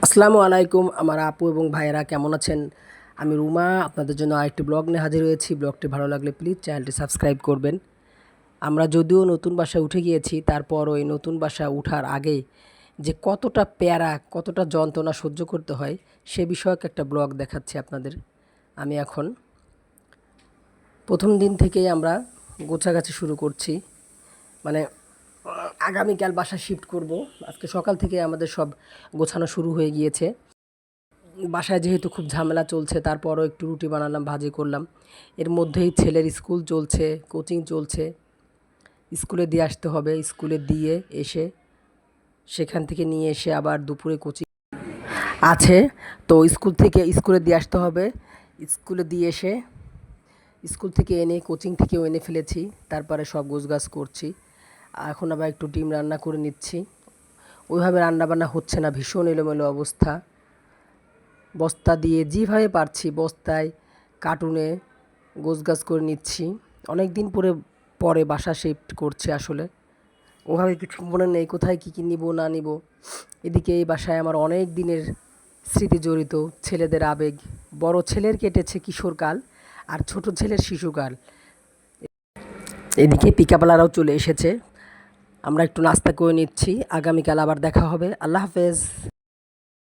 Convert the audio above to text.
আসসালামু আলাইকুম আমার আপু এবং ভাইয়েরা কেমন আছেন? আমি রুমা আপনাদের জন্য আরেকটি ব্লগ নিয়ে হাজির হয়েছি। ব্লগটি ভালো লাগলে প্লিজ চ্যানেলটি সাবস্ক্রাইব করবেন। আমরা যদিও নতুন বাসায় উঠে গিয়েছি, তারপরও এই নতুন বাসায় উঠার আগে যে কতটা প্যারা, কতটা যন্ত্রণা সহ্য করতে হয় সে বিষয়ক একটা ব্লগ দেখাচ্ছি আপনাদের। আমি এখন প্রথম দিন থেকেই আমরা গোছাগাছি শুরু করছি। মানে আগামীকাল বাসা শিফট করব। আজকে সকাল থেকে আমাদের সব গোছানো শুরু হয়ে গিয়েছে। বাসায় যেহেতু খুব ঝামেলা চলছে, তারপরও একটু রুটি বানালাম, ভাজি করলাম। এর মধ্যেই ছেলের স্কুল চলছে, কোচিং চলছে। স্কুলে দিয়ে আসতে হবে, স্কুলে দিয়ে এসে সেখান থেকে নিয়ে এসে আবার দুপুরে কোচিং আছে। তো স্কুলে দিয়ে আসতে হবে। স্কুলে দিয়ে এসে স্কুল থেকে এনে কোচিং থেকেও এনে ফেলেছি। তারপরে সব গোছগাছ করছি। এখন আবার একটু ডিম রান্না করে নিচ্ছি। ওইভাবে রান্নাবান্না হচ্ছে না, ভীষণ এলোমেলো অবস্থা। বস্তা দিয়ে যেভাবে পারছি বস্তায় কার্টুনে গোছগাছ করে নিচ্ছি। অনেক দিন পরে বাসা শিফট করছে আসলে। ওভাবে কিছু মনে নেই কোথায় কী কী নিব না নিব। এদিকে এই বাসায় আমার অনেক দিনের স্মৃতি জড়িত, ছেলেদের আবেগ। বড় ছেলের কেটেছে কিশোরকাল আর ছোট ছেলের শিশুকাল। এদিকে পিকাপালারাও চলে এসেছে। আমরা একটু নাস্তা করে নিচ্ছি। আগামীকাল আবার দেখা হবে। আল্লাহ হাফেজ।